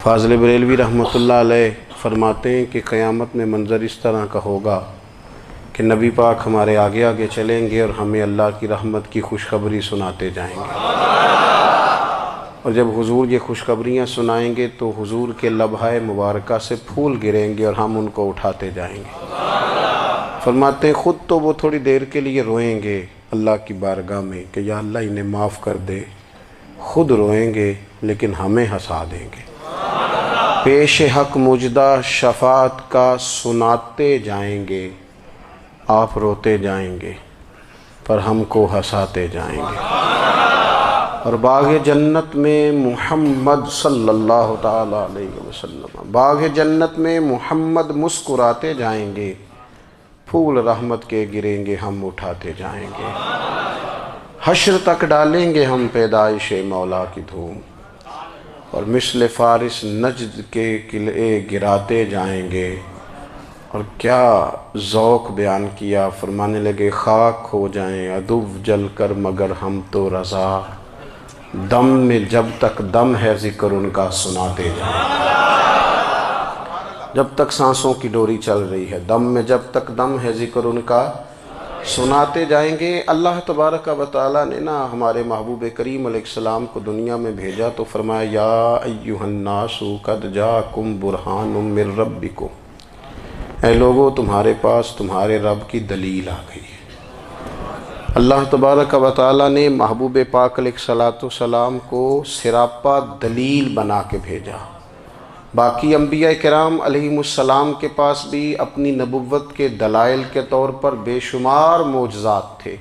فاضل بریلوی رحمۃ اللہ علیہ فرماتے ہیں کہ قیامت میں منظر اس طرح کا ہوگا کہ نبی پاک ہمارے آگے آگے چلیں گے اور ہمیں اللہ کی رحمت کی خوشخبری سناتے جائیں گے، اور جب حضور یہ خوشخبریاں سنائیں گے تو حضور کے لبہائے مبارکہ سے پھول گریں گے اور ہم ان کو اٹھاتے جائیں گے۔ فرماتے ہیں خود تو وہ تھوڑی دیر کے لیے روئیں گے اللہ کی بارگاہ میں کہ یا اللہ انہیں معاف کر دے، خود روئیں گے لیکن ہمیں ہنسا دیں گے۔ پیش حق مجدہ شفاعت کا سناتے جائیں گے، آپ روتے جائیں گے پر ہم کو ہنساتے جائیں گے۔ اور باغ جنت میں محمد صلی اللہ تعالی علیہ وسلم، باغ جنت میں محمد مسکراتے جائیں گے، پھول رحمت کے گریں گے ہم اٹھاتے جائیں گے۔ حشر تک ڈالیں گے ہم پیدائش مولا کی دھوم، اور مثل فارس نجد کے قلعے گراتے جائیں گے۔ اور کیا ذوق بیان کیا، فرمانے لگے خاک ہو جائیں عدو جل کر مگر ہم تو رضا، دم میں جب تک دم ہے ذکر ان کا سناتے جائیں گے۔ جب تک سانسوں کی ڈوری چل رہی ہے، دم میں جب تک دم ہے ذکر ان کا سناتے جائیں گے۔ اللہ تبارک و تعالیٰ نے نا ہمارے محبوب کریم علیہ السلام کو دنیا میں بھیجا تو فرمایا یا ایھا الناس قد جاءکم برہان من ربکم، اے لوگو تمہارے پاس تمہارے رب کی دلیل آ گئی ہے۔ اللہ تبارک و تعالیٰ نے محبوب پاک علیہ السلام کو سراپا دلیل بنا کے بھیجا۔ باقی انبیاء کرام علیہم السلام کے پاس بھی اپنی نبوت کے دلائل کے طور پر بے شمار معجزات تھے،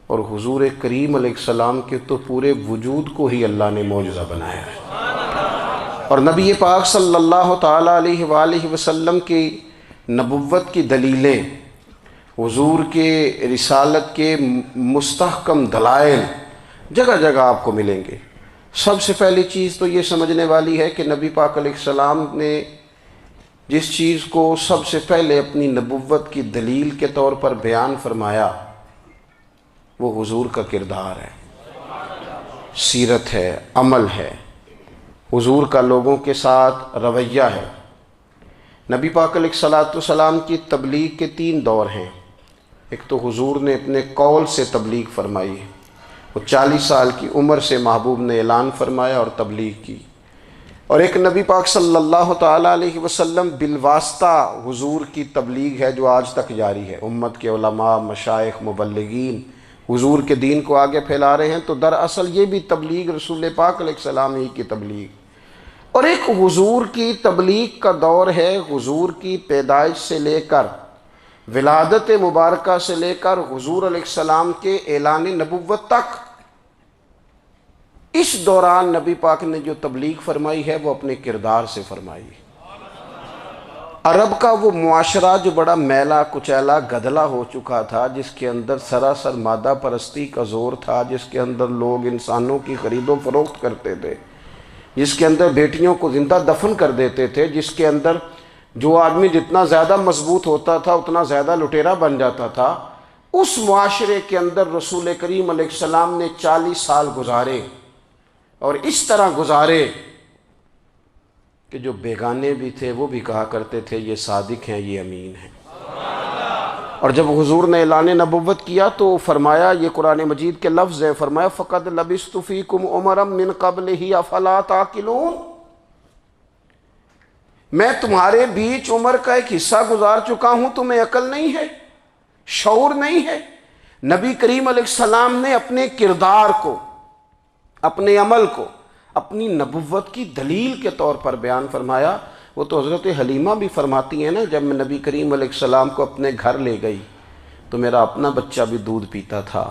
اور حضور کریم علیہ السلام کے تو پورے وجود کو ہی اللہ نے معجزہ بنایا ہے۔ اور نبی پاک صلی اللہ تعالیٰ علیہ وآلہ وسلم کی نبوت کی دلیلیں، حضور کے رسالت کے مستحکم دلائل جگہ جگہ آپ کو ملیں گے۔ سب سے پہلی چیز تو یہ سمجھنے والی ہے کہ نبی پاک علیہ السلام نے جس چیز کو سب سے پہلے اپنی نبوت کی دلیل کے طور پر بیان فرمایا وہ حضور کا کردار ہے، سیرت ہے، عمل ہے، حضور کا لوگوں کے ساتھ رویہ ہے۔ نبی پاک علیہ السلام کی تبلیغ کے 3 دور ہیں۔ ایک تو حضور نے اپنے قول سے تبلیغ فرمائی، وہ 40 سال کی عمر سے محبوب نے اعلان فرمایا اور تبلیغ کی، اور ایک نبی پاک صلی اللہ تعالیٰ علیہ وسلم بالواسطہ حضور کی تبلیغ ہے جو آج تک جاری ہے۔ امت کے علماء، مشائخ، مبلغین حضور کے دین کو آگے پھیلا رہے ہیں، تو دراصل یہ بھی تبلیغ رسول پاک علیہ السلام ہی کی تبلیغ۔ اور ایک حضور کی تبلیغ کا دور ہے، حضور کی پیدائش سے لے کر ولادت مبارکہ سے لے کر حضور علیہ السلام کے اعلان نبوت تک۔ اس دوران نبی پاک نے جو تبلیغ فرمائی ہے وہ اپنے کردار سے فرمائی۔ عرب کا وہ معاشرہ جو بڑا میلا کچیلا گدلا ہو چکا تھا، جس کے اندر سراسر مادہ پرستی کا زور تھا، جس کے اندر لوگ انسانوں کی خرید و فروخت کرتے تھے، جس کے اندر بیٹیوں کو زندہ دفن کر دیتے تھے، جس کے اندر جو آدمی جتنا زیادہ مضبوط ہوتا تھا اتنا زیادہ لٹیرا بن جاتا تھا، اس معاشرے کے اندر رسول کریم علیہ السلام نے 40 سال گزارے، اور اس طرح گزارے کہ جو بیگانے بھی تھے وہ بھی کہا کرتے تھے یہ صادق ہیں، یہ امین ہیں۔ اور جب حضور نے اعلان نبوت کیا تو فرمایا، یہ قرآن مجید کے لفظ ہے، فرمایا فَقَدْ لَبِثْتُ فِيكُمْ عُمَرًا مِّن قَبْلِهِ أَفَلَا تَعْقِلُونَ، میں تمہارے بیچ عمر کا ایک حصہ گزار چکا ہوں، تمہیں عقل نہیں ہے، شعور نہیں ہے۔ نبی کریم علیہ السلام نے اپنے کردار کو، اپنے عمل کو اپنی نبوت کی دلیل کے طور پر بیان فرمایا۔ وہ تو حضرت حلیمہ بھی فرماتی ہیں نا، جب میں نبی کریم علیہ السلام کو اپنے گھر لے گئی تو میرا اپنا بچہ بھی دودھ پیتا تھا،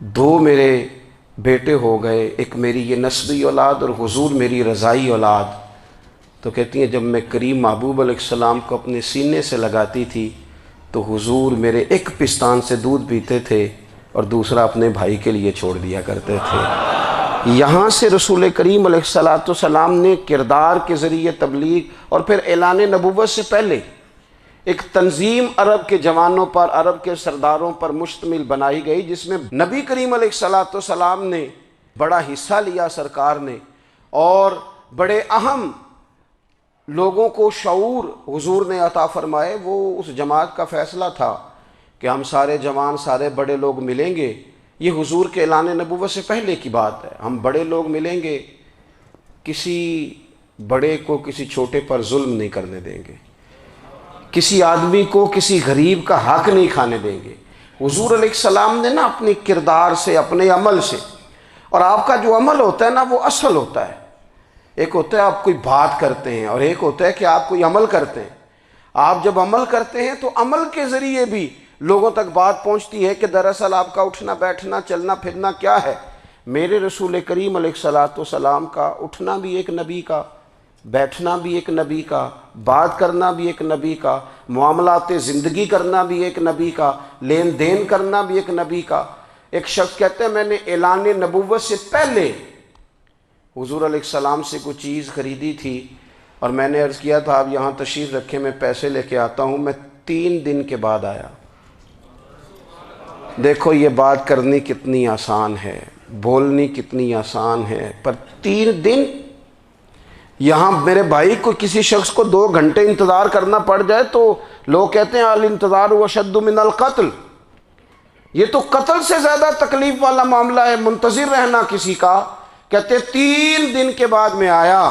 2 میرے بیٹے ہو گئے، ایک میری یہ نسبی اولاد اور حضور میری رضائی اولاد۔ تو کہتی ہیں جب میں کریم محبوب علیہ السلام کو اپنے سینے سے لگاتی تھی تو حضور میرے ایک پستان سے دودھ پیتے تھے اور دوسرا اپنے بھائی کے لیے چھوڑ دیا کرتے تھے۔ یہاں سے رسول کریم علیہ السلام نے کردار کے ذریعے تبلیغ، اور پھر اعلان نبوت سے پہلے ایک تنظیم عرب کے جوانوں پر، عرب کے سرداروں پر مشتمل بنائی گئی، جس میں نبی کریم علیہ السلام نے بڑا حصہ لیا سرکار نے، اور بڑے اہم لوگوں کو شعور حضور نے عطا فرمائے، وہ اس جماعت کا فیصلہ تھا کہ ہم سارے جوان، سارے بڑے لوگ ملیں گے۔ یہ حضور کے اعلان نبوت سے پہلے کی بات ہے۔ ہم بڑے لوگ ملیں گے، کسی بڑے کو کسی چھوٹے پر ظلم نہیں کرنے دیں گے، کسی آدمی کو کسی غریب کا حق نہیں کھانے دیں گے۔ حضور علیہ السلام نے نا اپنے کردار سے، اپنے عمل سے، اور آپ کا جو عمل ہوتا ہے نا وہ اصل ہوتا ہے۔ ایک ہوتا ہے آپ کوئی بات کرتے ہیں اور ایک ہوتا ہے کہ آپ کوئی عمل کرتے ہیں۔ آپ جب عمل کرتے ہیں تو عمل کے ذریعے بھی لوگوں تک بات پہنچتی ہے کہ دراصل آپ کا اٹھنا بیٹھنا چلنا پھرنا کیا ہے۔ میرے رسول کریم علیہ الصلاۃ والسلام کا اٹھنا بھی ایک نبی کا، بیٹھنا بھی ایک نبی کا، بات کرنا بھی ایک نبی کا، معاملات زندگی کرنا بھی ایک نبی کا، لین دین کرنا بھی ایک نبی کا۔ ایک شخص کہتے ہیں میں نے اعلان نبوت سے پہلے حضور علیہ السلام سے کوئی چیز خریدی تھی اور میں نے عرض کیا تھا آپ یہاں تشریف رکھیں، میں پیسے لے کے آتا ہوں۔ میں 3 دن کے بعد آیا۔ دیکھو یہ بات کرنی کتنی آسان ہے، بولنی کتنی آسان ہے، پر 3 دن یہاں میرے بھائی کو کسی شخص کو 2 گھنٹے انتظار کرنا پڑ جائے تو لوگ کہتے ہیں الانتظار اشد من القتل، یہ تو قتل سے زیادہ تکلیف والا معاملہ ہے منتظر رہنا کسی کا۔ کہتے 3 دن کے بعد میں آیا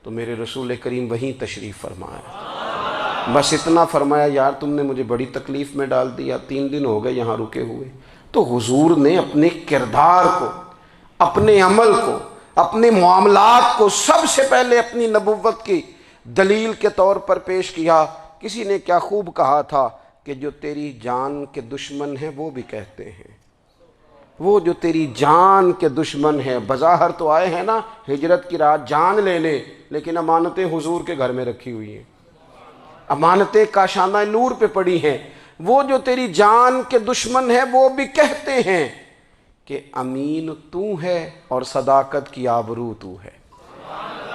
تو میرے رسول کریم وہیں تشریف فرمایا، بس اتنا فرمایا یار تم نے مجھے بڑی تکلیف میں ڈال دیا، 3 دن ہو گئے یہاں رکے ہوئے۔ تو حضور نے اپنے کردار کو، اپنے عمل کو، اپنے معاملات کو سب سے پہلے اپنی نبوت کی دلیل کے طور پر پیش کیا۔ کسی نے کیا خوب کہا تھا کہ جو تیری جان کے دشمن ہیں وہ بھی کہتے ہیں، وہ جو تیری جان کے دشمن ہیں، بظاہر تو آئے ہیں نا ہجرت کی رات جان لینے، لیکن امانتیں حضور کے گھر میں رکھی ہوئی ہیں، امانتیں کاشانہ نور پہ پڑی ہیں۔ وہ جو تیری جان کے دشمن ہیں وہ بھی کہتے ہیں کہ امین تو ہے اور صداقت کی آبرو تو ہے،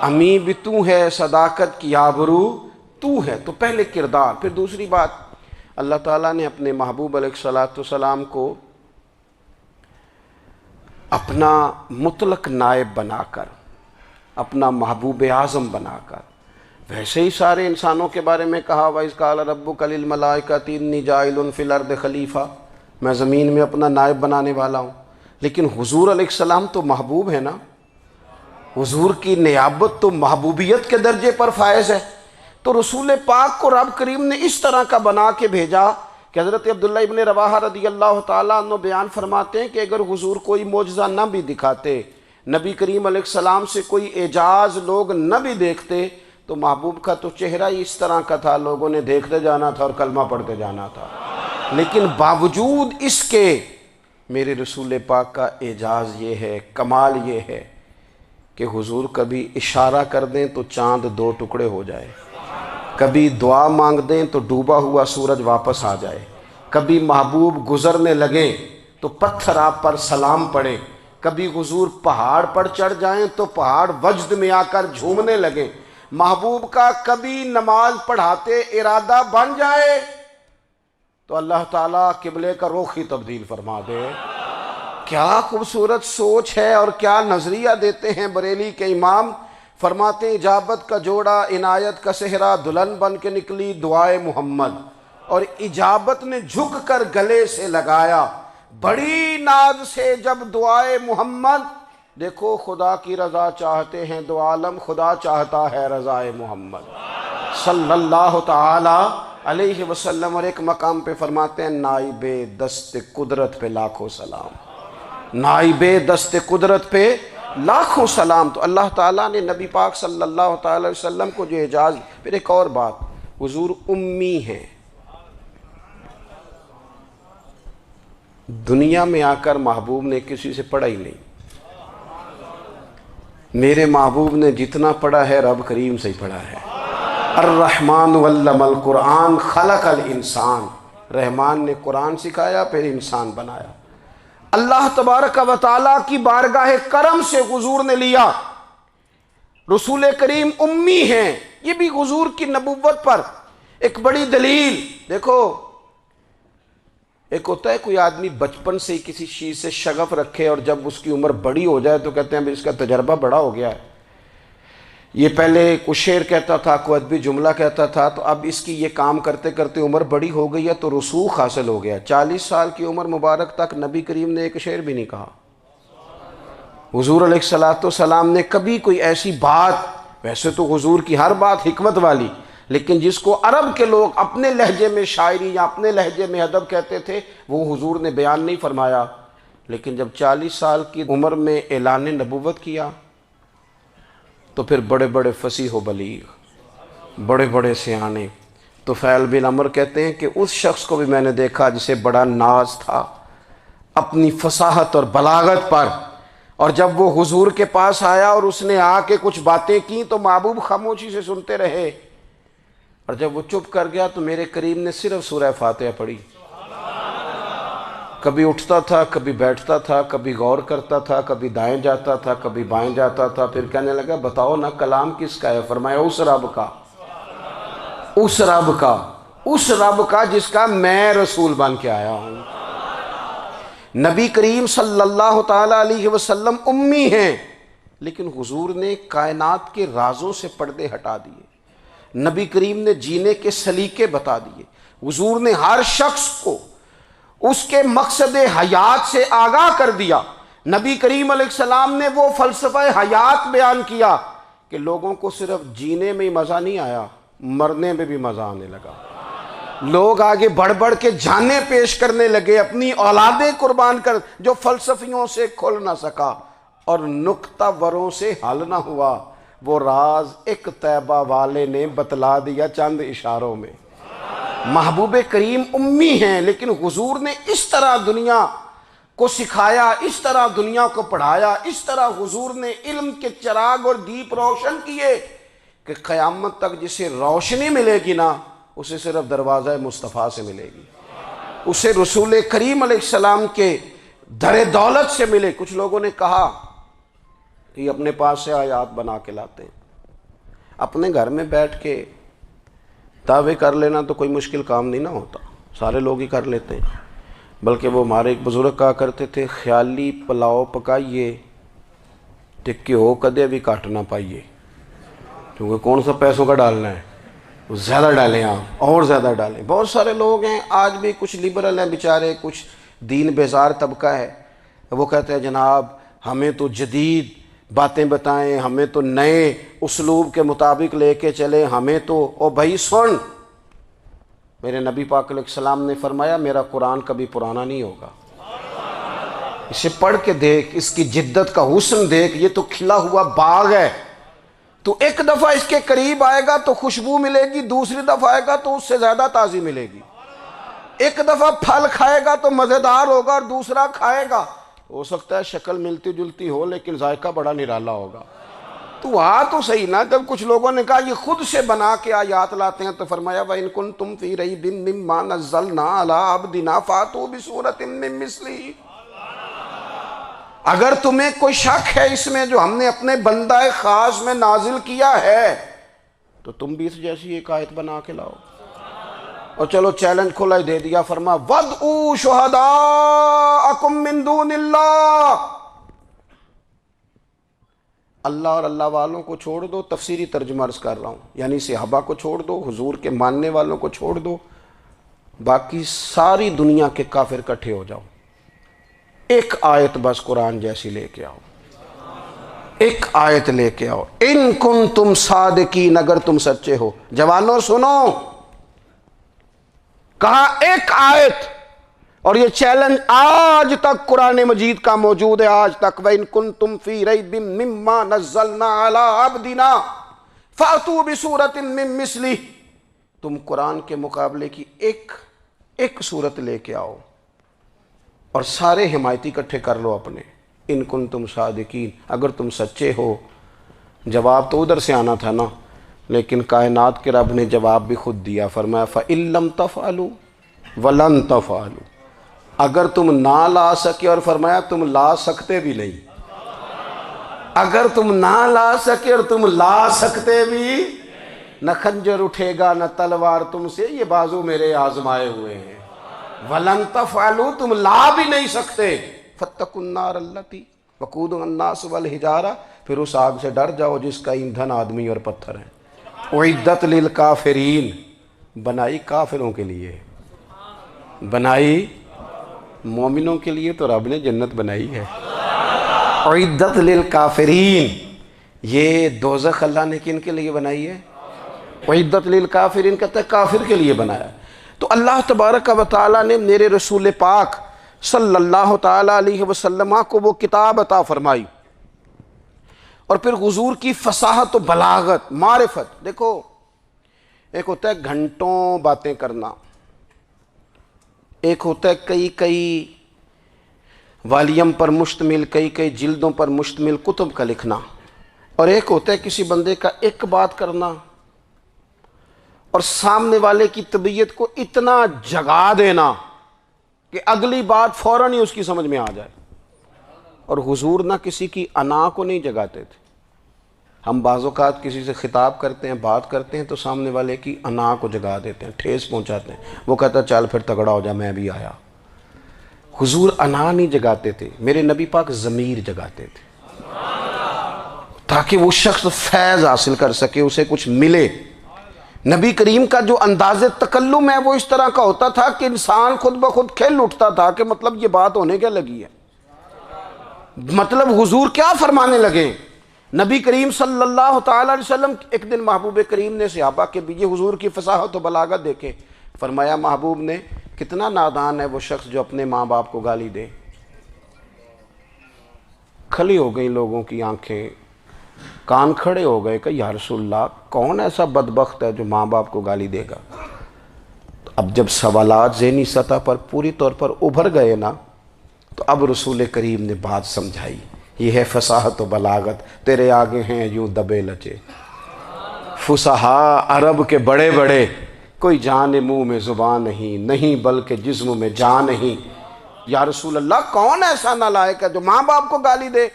امین بھی تو ہے، صداقت کی آبرو تو ہے۔ تو پہلے کردار، پھر دوسری بات، اللہ تعالیٰ نے اپنے محبوب علیہ الصلاۃ والسلام کو اپنا مطلق نائب بنا کر، اپنا محبوب اعظم بنا کر، ویسے ہی سارے انسانوں کے بارے میں کہا وَإِذْ قَالَ رَبُّكَ لِلْمَلَائِكَةِ إِنِّي جَاعِلٌ فِي الْأَرْضِ خلیفہ، میں زمین میں اپنا نائب بنانے والا ہوں۔ لیکن حضور علیہ السلام تو محبوب ہے نا، حضور کی نیابت تو محبوبیت کے درجے پر فائز ہے۔ تو رسول پاک کو رب کریم نے اس طرح کا بنا کے بھیجا کہ حضرت عبداللہ ابن رواحہ رضی اللہ تعالیٰ عنہ بیان فرماتے ہیں کہ اگر حضور کوئی معجزہ نہ بھی دکھاتے، نبی کریم علیہ السلام سے کوئی اعجاز لوگ نہ بھی دیکھتے، تو محبوب کا تو چہرہ ہی اس طرح کا تھا، لوگوں نے دیکھتے جانا تھا اور کلمہ پڑھتے جانا تھا۔ لیکن باوجود اس کے میرے رسول پاک کا اعجاز یہ ہے، کمال یہ ہے کہ حضور کبھی اشارہ کر دیں تو چاند 2 ٹکڑے ہو جائے، کبھی دعا مانگ دیں تو ڈوبا ہوا سورج واپس آ جائے، کبھی محبوب گزرنے لگیں تو پتھر آپ پر سلام پڑے، کبھی حضور پہاڑ پر چڑھ جائیں تو پہاڑ وجد میں آ کر جھومنے لگیں، محبوب کا کبھی نماز پڑھاتے ارادہ بن جائے تو اللہ تعالیٰ قبلے کا رخ ہی تبدیل فرما دے۔ کیا خوبصورت سوچ ہے اور کیا نظریہ دیتے ہیں بریلی کے امام۔ فرماتے ہیں اجابت کا جوڑا عنایت کا صحرا، دلہن بن کے نکلی دعائے محمد، اور اجابت نے جھک کر گلے سے لگایا بڑی ناز سے جب دعائے محمد۔ دیکھو خدا کی رضا چاہتے ہیں دو عالم، خدا چاہتا ہے رضائے محمد صلی اللہ تعالی علیہ وسلم۔ اور ایک مقام پہ فرماتے ہیں نائب دست قدرت پہ لاکھوں سلام، نائب دست قدرت پہ لاکھوں سلام۔ تو اللہ تعالیٰ نے نبی پاک صلی اللہ تعالی علیہ وسلم کو جو اعجاز۔ پھر ایک اور بات، حضور امی ہیں، دنیا میں آ کر محبوب نے کسی سے پڑھا ہی نہیں۔ میرے محبوب نے جتنا پڑھا ہے رب کریم سے ہی پڑھا ہے۔ الرحمن علم القرآن خلق الانسان، رحمان نے قرآن سکھایا پھر انسان بنایا۔ اللہ تبارک و تعالیٰ کی بارگاہ کرم سے حضور نے لیا۔ رسول کریم امی ہیں، یہ بھی حضور کی نبوت پر ایک بڑی دلیل۔ دیکھو ایک ہوتا ہے کوئی آدمی بچپن سے ہی کسی چیز سے شغف رکھے اور جب اس کی عمر بڑی ہو جائے تو کہتے ہیں اس کا تجربہ بڑا ہو گیا ہے، یہ پہلے کچھ شعر کہتا تھا، کوئی ادبی جملہ کہتا تھا، تو اب اس کی یہ کام کرتے کرتے عمر بڑی ہو گئی ہے تو رسوخ حاصل ہو گیا۔ 40 سال کی عمر مبارک تک نبی کریم نے ایک شعر بھی نہیں کہا۔ حضور علیہ السلام نے کبھی کوئی ایسی بات، ویسے تو حضور کی ہر بات حکمت والی، لیکن جس کو عرب کے لوگ اپنے لہجے میں شاعری یا اپنے لہجے میں ادب کہتے تھے، وہ حضور نے بیان نہیں فرمایا۔ لیکن جب 40 سال کی عمر میں اعلان نبوت کیا تو پھر بڑے بڑے فصیح و بلیغ، بڑے بڑے سیانے طفیل بن عمر کہتے ہیں کہ اس شخص کو بھی میں نے دیکھا جسے بڑا ناز تھا اپنی فصاحت اور بلاغت پر، اور جب وہ حضور کے پاس آیا اور اس نے آ کے کچھ باتیں کی تو محبوب خاموشی سے سنتے رہے، اور جب وہ چپ کر گیا تو میرے کریم نے صرف سورہ فاتحہ پڑھی۔ کبھی اٹھتا تھا، کبھی بیٹھتا تھا، کبھی غور کرتا تھا، کبھی دائیں جاتا تھا، کبھی بائیں جاتا تھا، پھر کہنے لگا بتاؤ نا کلام کس کا ہے؟ فرمایا اس رب کا، اس رب کا، اس رب کا جس کا میں رسول بن کے آیا ہوں۔ نبی کریم صلی اللہ تعالیٰ علیہ وسلم امی ہیں، لیکن حضور نے کائنات کے رازوں سے پردے ہٹا دیے، نبی کریم نے جینے کے سلیقے بتا دیے، حضور نے ہر شخص کو اس کے مقصد حیات سے آگاہ کر دیا۔ نبی کریم علیہ السلام نے وہ فلسفہ حیات بیان کیا کہ لوگوں کو صرف جینے میں ہی مزہ نہیں آیا، مرنے میں بھی مزہ آنے لگا۔ لوگ آگے بڑھ بڑھ کے جانیں پیش کرنے لگے، اپنی اولادیں قربان کر، جو فلسفیوں سے کھل نہ سکا اور نکتہ وروں سے حل نہ ہوا، وہ راز ایک طیبہ والے نے بتلا دیا چند اشاروں میں۔ محبوب کریم امی ہیں، لیکن حضور نے اس طرح دنیا کو سکھایا، اس طرح دنیا کو پڑھایا، اس طرح حضور نے علم کے چراغ اور دیپ روشن کیے کہ قیامت تک جسے روشنی ملے گی نا، اسے صرف دروازہ مصطفیٰ سے ملے گی، اسے رسول کریم علیہ السلام کے در دولت سے ملے۔ کچھ لوگوں نے کہا کہ اپنے پاس سے آیات بنا کے لاتے ہیں، اپنے گھر میں بیٹھ کے دعوے کر لینا تو کوئی مشکل کام نہیں نہ ہوتا، سارے لوگ ہی کر لیتے ہیں۔ بلکہ وہ ہمارے ایک بزرگ کہا کرتے تھے، خیالی پلاؤ پکائیے تے گھیو کدے بھی کٹ نہ پائیے، کیونکہ کون سا پیسوں کا ڈالنا ہے، زیادہ ڈالیں آپ اور زیادہ ڈالیں۔ بہت سارے لوگ ہیں آج بھی، کچھ لبرل ہیں بیچارے، کچھ دین بیزار طبقہ ہے، وہ کہتے ہیں جناب ہمیں تو جدید باتیں بتائیں، ہمیں تو نئے اسلوب کے مطابق لے کے چلیں، ہمیں تو او بھائی سن، میرے نبی پاک علیہ السلام نے فرمایا میرا قرآن کبھی پرانا نہیں ہوگا، اسے پڑھ کے دیکھ، اس کی جدت کا حسن دیکھ، یہ تو کھلا ہوا باغ ہے، تو ایک دفعہ اس کے قریب آئے گا تو خوشبو ملے گی، دوسری دفعہ آئے گا تو اس سے زیادہ تازی ملے گی، ایک دفعہ پھل کھائے گا تو مزیدار ہوگا اور دوسرا کھائے گا ہو سکتا ہے شکل ملتی جلتی ہو لیکن ذائقہ بڑا نرالا ہوگا۔ تو تو صحیح نا، جب کچھ لوگوں نے کہا یہ خود سے بنا کے آیات لاتے ہیں تو فرمایا وَإِن كُنتُمْ فِي رَيْبٍ مِّمَّا نَزَّلْنَا عَلَىٰ عَبْدِنَا فَأْتُوا بِسُورَةٍ مِّن مِّثْلِهِ، اگر تمہیں کوئی شک ہے اس میں جو ہم نے اپنے بندہ خاص میں نازل کیا ہے تو تم بھی اس جیسی ایک آیت بنا کے لاؤ۔ اور چلو چیلنج کھلا ہی دے دیا، فرما وَادْعُوا شُهَدَاءَكُم مِّن دُونِ اللَّهِ، اللہ اور اللہ والوں کو چھوڑ دو، تفسیری ترجمہ عرض کر رہا ہوں، یعنی صحابہ کو چھوڑ دو، حضور کے ماننے والوں کو چھوڑ دو، باقی ساری دنیا کے کافر کٹھے ہو جاؤ، ایک آیت بس قرآن جیسی لے کے آؤ، ایک آیت لے کے آؤ، ان کنتم صادقین، اگر تم سچے ہو۔ جوانوں سنو، کہا ایک آیت، اور یہ چیلنج آج تک قرآن مجید کا موجود ہے، آج تک وَإِن كُنتُمْ فِي رَيْبٍ مِّمَّا نَزَّلْنَا عَلَىٰ عَبْدِنَا فَأْتُوا بِسُورَةٍ مِّن مِّثْلِهِ، تم قرآن کے مقابلے کی ایک صورت لے کے آؤ اور سارے حمایتی اکٹھے کر لو اپنے، ان کنتم صادقین، اگر تم سچے ہو۔ جواب تو ادھر سے آنا تھا نا، لیکن کائنات کے رب نے جواب بھی خود دیا، فرمایا فَإِن لَّمْ تَفْعَلُوا وَلَن تَفْعَلُوا، اگر تم نہ لا سکے، اور فرمایا تم لا سکتے بھی نہیں، اگر تم نہ لا سکے اور تم لا سکتے بھی، نہ خنجر اٹھے گا نہ تلوار تم سے، یہ بازو میرے آزمائے ہوئے ہیں، وَلَن تَفْعَلُوا، تم لا بھی نہیں سکتے، فَاتَّقُوا النَّارَ الَّتِي وقود الناس والحجارہ، پھر اس آگ سے ڈر جاؤ جس کا ایندھن آدمی اور پتھر ہے۔ اعدت للکافرین، بنائی کافروں کے لیے، بنائی مومنوں کے لیے تو رب نے جنت بنائی ہے۔ اعدت للکافرین، یہ دوزخ اللہ نے کن کے لیے بنائی ہے؟ اعدت للکافرین کہتا ہے کافر کے لیے بنایا۔ تو اللہ تبارک و تعالیٰ نے میرے رسول پاک صلی اللہ تعالیٰ علیہ وسلم کو وہ کتاب عطا فرمائی، اور پھر حضور کی فصاحت و بلاغت، معرفت۔ دیکھو ایک ہوتا ہے گھنٹوں باتیں کرنا، ایک ہوتا ہے کئی والیم پر مشتمل، کئی جلدوں پر مشتمل کتب کا لکھنا، اور ایک ہوتا ہے کسی بندے کا ایک بات کرنا اور سامنے والے کی طبیعت کو اتنا جگا دینا کہ اگلی بات فوراً ہی اس کی سمجھ میں آ جائے۔ اور حضور نہ کسی کی انا کو نہیں جگاتے تھے۔ ہم بعض اوقات کسی سے خطاب کرتے ہیں، بات کرتے ہیں تو سامنے والے کی انا کو جگا دیتے ہیں، ٹھیس پہنچاتے ہیں، وہ کہتا ہے چل پھر تگڑا ہو جا، میں بھی آیا۔ حضور انا نہیں جگاتے تھے، میرے نبی پاک ضمیر جگاتے تھے تاکہ وہ شخص فیض حاصل کر سکے، اسے کچھ ملے۔ نبی کریم کا جو انداز تکلم ہے وہ اس طرح کا ہوتا تھا کہ انسان خود بخود کھل اٹھتا تھا کہ مطلب یہ بات ہونے کیا لگی ہے، مطلب حضور کیا فرمانے لگے۔ نبی کریم صلی اللہ تعالیٰ علیہ وسلم، ایک دن محبوب کریم نے صحابہ کے بھی یہ حضور کی فصاحت و بلاغت دیکھے، فرمایا محبوب نے کتنا نادان ہے وہ شخص جو اپنے ماں باپ کو گالی دے۔ کھلی ہو گئی لوگوں کی آنکھیں، کان کھڑے ہو گئے کہ یا رسول اللہ کون ایسا بدبخت ہے جو ماں باپ کو گالی دے گا۔ اب جب سوالات ذہنی سطح پر پوری طور پر ابھر گئے نا، تو اب رسول کریم نے بات سمجھائی۔ یہ ہے فصاحت و بلاغت، تیرے آگے ہیں یوں دبے لچے فصحاء عرب کے بڑے بڑے، کوئی جان منہ میں زبان نہیں بلکہ جسم میں جان نہیں۔ یا رسول اللہ کون ایسا نالائق ہے جو ماں باپ کو گالی دے؟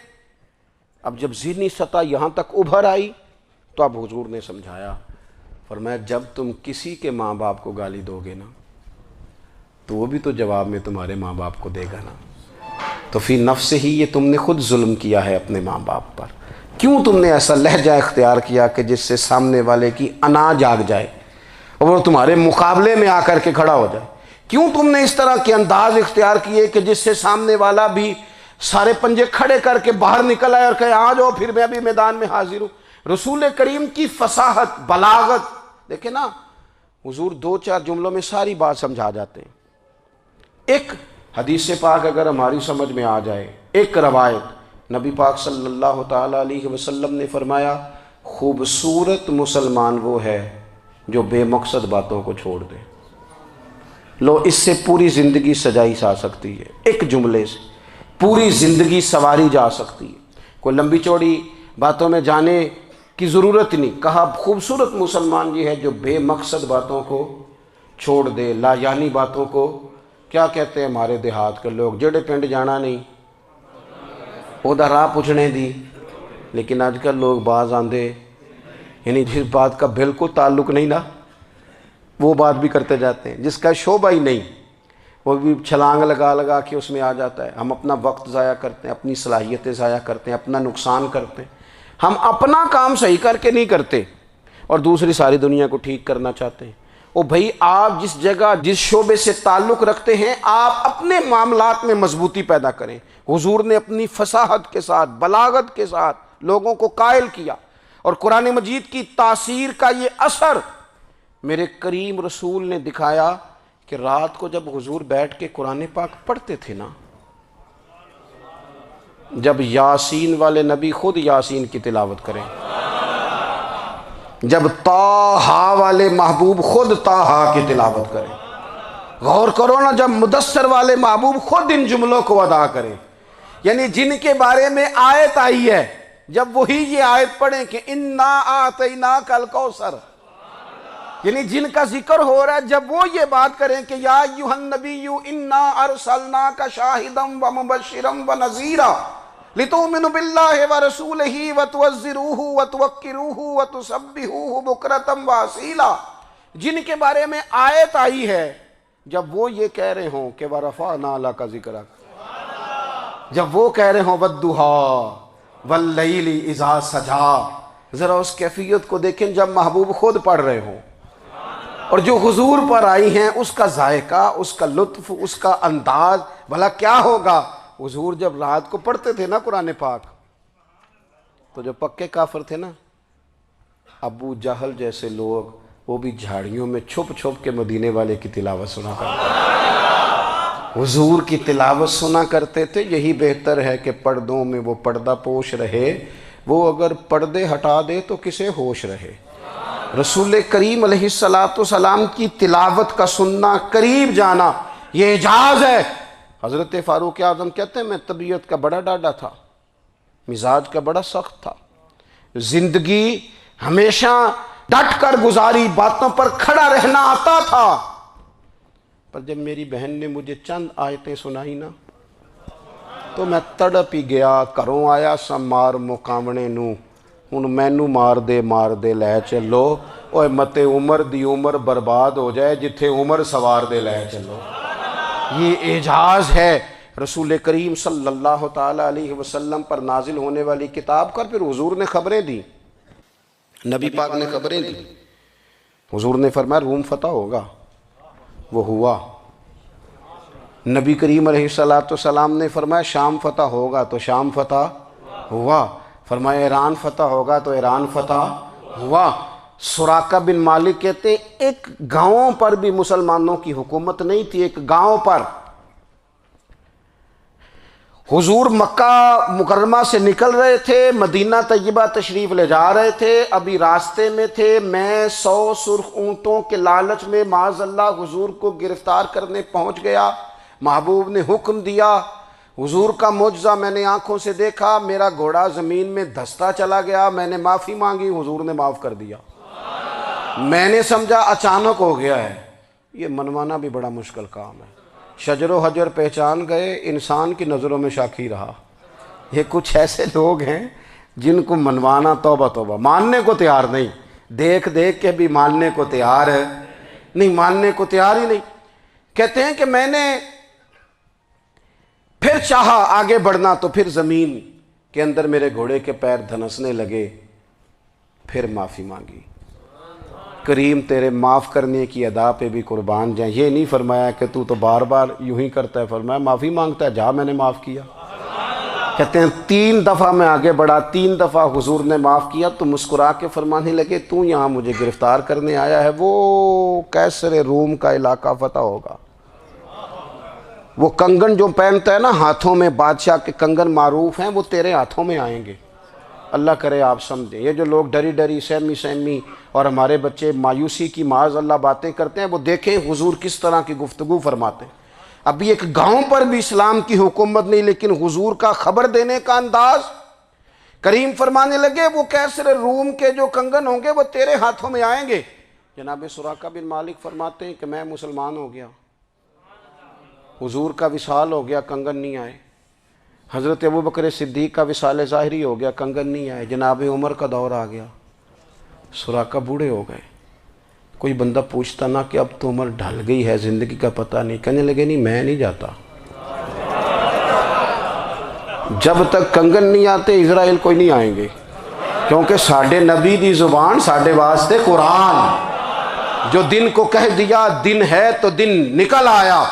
اب جب ذہنی سطح یہاں تک ابھر آئی تو اب حضور نے سمجھایا، فرمایا جب تم کسی کے ماں باپ کو گالی دو گے نا تو وہ بھی تو جواب میں تمہارے ماں باپ کو دے گا نا، تو فی نفس ہی یہ تم نے خود ظلم کیا ہے اپنے ماں باپ پر۔ کیوں تم نے ایسا لہجہ اختیار کیا کہ جس سے سامنے والے کی انا جاگ جائے اور وہ تمہارے مقابلے میں آ کر کے کھڑا ہو جائے؟ کیوں تم نے اس طرح کے انداز اختیار کیے کہ جس سے سامنے والا بھی سارے پنجے کھڑے کر کے باہر نکل آئے اور کہے آ جاؤ پھر میں ابھی میدان میں حاضر ہوں؟ رسول کریم کی فصاحت، بلاغت دیکھیں نا، حضور 2-4 جملوں میں ساری بات سمجھا جاتے ہیں۔ ایک حدیث پاک اگر ہماری سمجھ میں آ جائے، ایک روایت نبی پاک صلی اللہ تعالیٰ علیہ وسلم نے فرمایا خوبصورت مسلمان وہ ہے جو بے مقصد باتوں کو چھوڑ دے۔ لو اس سے پوری زندگی سجائی جا سکتی ہے، ایک جملے سے پوری زندگی سواری جا سکتی ہے، کوئی لمبی چوڑی باتوں میں جانے کی ضرورت نہیں۔ کہا خوبصورت مسلمان یہ ہے جو بے مقصد باتوں کو چھوڑ دے، لا یعنی باتوں کو، کیا کہتے ہیں ہمارے دیہات کے لوگ، جڑے پنڈ جانا نہیں اودا راہ پوچھنے دی، لیکن آج کل لوگ باز آندے یعنی جس بات کا بالکل تعلق نہیں نا وہ بات بھی کرتے جاتے ہیں، جس کا شعبہ ہی نہیں وہ بھی چھلانگ لگا کے اس میں آ جاتا ہے۔ ہم اپنا وقت ضائع کرتے ہیں، اپنی صلاحیتیں ضائع کرتے ہیں، اپنا نقصان کرتے ہیں۔ ہم اپنا کام صحیح کر کے نہیں کرتے اور دوسری ساری دنیا کو ٹھیک کرنا چاہتے ہیں۔ او بھائی آپ جس جگہ جس شعبے سے تعلق رکھتے ہیں آپ اپنے معاملات میں مضبوطی پیدا کریں۔ حضور نے اپنی فصاحت کے ساتھ، بلاغت کے ساتھ لوگوں کو قائل کیا، اور قرآن مجید کی تاثیر کا یہ اثر میرے کریم رسول نے دکھایا کہ رات کو جب حضور بیٹھ کے قرآن پاک پڑھتے تھے نا، جب یاسین والے نبی خود یاسین کی تلاوت کریں، جب طٰہٰ والے محبوب خود طٰہٰ کی تلاوت کریں، غور کرو نا جب مدثر والے محبوب خود ان جملوں کو ادا کریں، یعنی جن کے بارے میں آیت آئی ہے جب وہی یہ آیت پڑھیں کہ اِنَّا أَعْطَيْنَاكَ الْكَوْثَرَ، یعنی جن کا ذکر ہو رہا ہے جب وہ یہ بات کریں کہ یا ایھا النبی انا ارسلناک شاہدا ومبشرا ونذیرا لتؤمنوا باللہ ورسولہ وتعزروہ وتوقروہ وتسبحوہ بکرۃ واصیلا، جن کے بارے میں آیت آئی ہے جب وہ یہ کہہ رہے ہوں کہ ورفعنا لک ذکرک، جب وہ کہہ رہے ہوں وَالضُّحَىٰ وَاللَّيْلِ إِذَا سَجَىٰ، ذرا اس کیفیت کو دیکھیں جب محبوب خود پڑھ رہے ہوں، اور جو حضور پر آئی ہیں اس کا ذائقہ، اس کا لطف، اس کا انداز بھلا کیا ہوگا۔ حضور جب رات کو پڑھتے تھے نا قرآن پاک، تو جو پکے کافر تھے نا، ابو جہل جیسے لوگ، وہ بھی جھاڑیوں میں چھپ چھپ کے مدینے والے کی تلاوت سنا کرتے تھے، حضور کی تلاوت سنا کرتے تھے۔ یہی بہتر ہے کہ پردوں میں وہ پردہ پوش رہے، وہ اگر پردے ہٹا دے تو کسے ہوش رہے۔ رسول کریم علیہ السلام کی تلاوت کا سننا، قریب جانا، یہ اعجاز ہے۔ حضرت فاروق اعظم کہتے ہیں میں طبیعت کا بڑا ڈاڈا تھا، مزاج کا بڑا سخت تھا، زندگی ہمیشہ ڈٹ کر گزاری، باتوں پر کھڑا رہنا آتا تھا، پر جب میری بہن نے مجھے چند آیتیں سنائی نا تو میں تڑپ ہی گیا۔ کروں آیا سا مار مقامنے نو، ہن مینو مار دے لے چلو، اوے متے عمر دی عمر برباد ہو جائے جتھے عمر سوار دے لے چلو۔ یہ اعجاز ہے رسول کریم صلی اللہ تعالی علیہ وسلم پر نازل ہونے والی کتاب کا۔ پھر حضور نے خبریں دی، نبی پاک نے خبریں دی۔ حضور نے فرمایا روم فتح ہوگا، وہ ہوا۔ نبی کریم علیہ السلام نے فرمایا شام فتح ہوگا، تو شام فتح ہوا۔ فرمایا ایران فتح ہوگا، تو ایران فتح ہوا۔ سراقہ بن مالک کہتے ایک گاؤں پر بھی مسلمانوں کی حکومت نہیں تھی، ایک گاؤں پر۔ حضور مکہ مکرمہ سے نکل رہے تھے، مدینہ طیبہ تشریف لے جا رہے تھے، ابھی راستے میں تھے، میں 100 سرخ اونٹوں کے لالچ میں معاذ اللہ حضور کو گرفتار کرنے پہنچ گیا۔ محبوب نے حکم دیا، حضور کا معجزہ میں نے آنکھوں سے دیکھا، میرا گھوڑا زمین میں دھستا چلا گیا، میں نے معافی مانگی، حضور نے معاف کر دیا۔ میں نے سمجھا اچانک ہو گیا ہے۔ یہ منوانا بھی بڑا مشکل کام ہے۔ شجر و حجر پہچان گئے، انسان کی نظروں میں شاکی رہا۔ یہ کچھ ایسے لوگ ہیں جن کو منوانا توبہ توبہ، ماننے کو تیار نہیں، دیکھ دیکھ کے بھی ماننے کو تیار ہے نہیں، ماننے کو تیار ہی نہیں۔ کہتے ہیں کہ میں نے پھر چاہا آگے بڑھنا، تو پھر زمین کے اندر میرے گھوڑے کے پیر دھنسنے لگے، پھر معافی مانگی۔ کریم تیرے معاف کرنے کی ادا پہ بھی قربان جائیں۔ یہ نہیں فرمایا کہ تو بار بار یوں ہی کرتا ہے، فرمایا معافی مانگتا ہے، جا میں نے معاف کیا۔ کہتے ہیں 3 دفعہ میں آگے بڑھا، 3 دفعہ حضور نے معاف کیا تو مسکرا کے فرمانے لگے تو یہاں مجھے گرفتار کرنے آیا ہے، وہ کیسر روم کا علاقہ فتح ہوگا۔ وہ کنگن جو پہنتا ہے نا ہاتھوں میں، بادشاہ کے کنگن معروف ہیں، وہ تیرے ہاتھوں میں آئیں گے۔ اللہ کرے آپ سمجھیں۔ یہ جو لوگ ڈری ڈری سہمی اور ہمارے بچے مایوسی کی معاذ اللہ باتیں کرتے ہیں، وہ دیکھیں حضور کس طرح کی گفتگو فرماتے ہیں۔ ابھی ایک گاؤں پر بھی اسلام کی حکومت نہیں، لیکن حضور کا خبر دینے کا انداز۔ کریم فرمانے لگے وہ کیسر روم کے جو کنگن ہوں گے وہ تیرے ہاتھوں میں آئیں گے۔ جناب سراقہ بن مالک فرماتے ہیں کہ میں مسلمان ہو گیا، حضور کا وصال ہو گیا، کنگن نہیں آئے۔ حضرت ابوبکر صدیق کا وصال ظاہری ہو گیا، کنگن نہیں آئے۔ جناب عمر کا دور آ گیا، سراقہ بوڑھے ہو گئے۔ کوئی بندہ پوچھتا نا کہ اب تو عمر ڈھل گئی ہے، زندگی کا پتہ نہیں، کہنے لگے نہیں میں نہیں جاتا، جب تک کنگن نہیں آتے اسرائیل کوئی نہیں آئیں گے، کیونکہ ساڈے نبی دی زبان ساڈے واسطے قرآن۔ جو دن کو کہہ دیا دن ہے تو دن نکل آیا،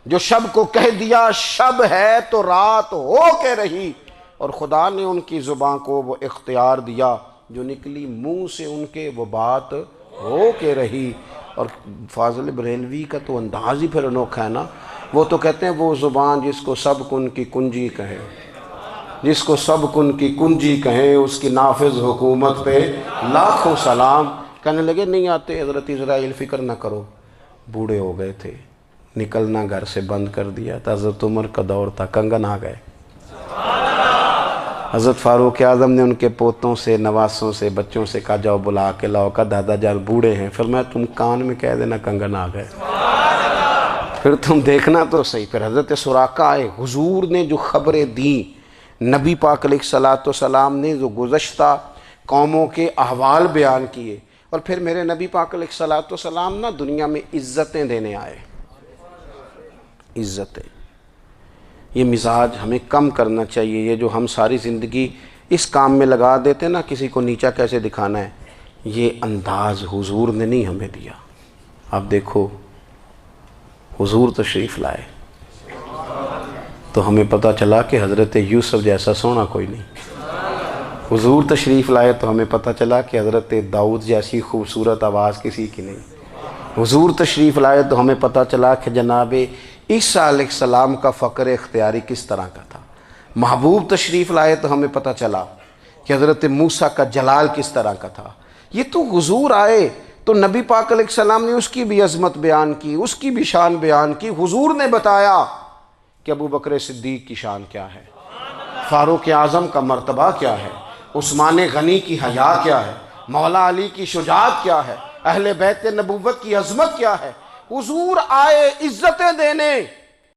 جو شب کو کہہ دیا شب ہے تو رات ہو کے رہی، اور خدا نے ان کی زبان کو وہ اختیار دیا، جو نکلی منہ سے ان کے وہ بات ہو کے رہی۔ اور فاضل بریلوی کا تو انداز ہی پھر انوکھا ہے نا، وہ تو کہتے ہیں وہ زبان جس کو سب کن کی کنجی کہے، جس کو سب کن کی کنجی کہیں، اس کی نافذ حکومت پہ لاکھوں سلام۔ کہنے لگے نہیں آتے حضرت اسرائیل، فکر نہ کرو، بوڑھے ہو گئے تھے، نکلنا گھر سے بند کر دیا تھا، حضرت عمر کا دور تھا، کنگن آ گئے۔ حضرت فاروق اعظم نے ان کے پوتوں سے، نواسوں سے، بچوں سے کہا جاؤ بلا کے لاؤ، کہا دادا جان بوڑھے ہیں، فرمایا تم کان میں کہہ دینا کنگن آ گئے، پھر تم دیکھنا تو صحیح۔ پھر حضرت سراقہ آئے، حضور نے جو خبریں دیں، نبی پاک علیہ السلام نے جو گزشتہ قوموں کے احوال بیان کیے، اور پھر میرے نبی پاک علیہ السلام نا دنیا میں عزتیں دینے آئے، عزتیں۔ یہ مزاج ہمیں کم کرنا چاہیے. یہ جو ہم ساری زندگی اس کام میں لگا دیتے نا کسی کو نیچا کیسے دکھانا ہے، یہ انداز حضور نے نہیں ہمیں دیا. آپ دیکھو حضور تشریف لائے تو ہمیں پتہ چلا کہ حضرت یوسف جیسا سونا کوئی نہیں. حضور تشریف لائے تو ہمیں پتہ چلا کہ حضرت داؤد جیسی خوبصورت آواز کسی کی نہیں. حضور تشریف لائے تو ہمیں پتہ چلا کہ جناب عیسیٰ علیہ السلام کا فقر اختیاری کس طرح کا تھا. محبوب تشریف لائے تو ہمیں پتہ چلا کہ حضرت موسیٰ کا جلال کس طرح کا تھا. یہ تو حضور آئے تو نبی پاک علیہ السلام نے اس کی بھی عظمت بیان کی، اس کی بھی شان بیان کی. حضور نے بتایا کہ ابو بکر صدیق کی شان کیا ہے، فاروق اعظم کا مرتبہ کیا ہے، عثمان غنی کی حیا کیا ہے، مولا علی کی شجاعت کیا ہے، اہل بیت نبوت کی عظمت کیا ہے. حضور آئے عزتیں دینے.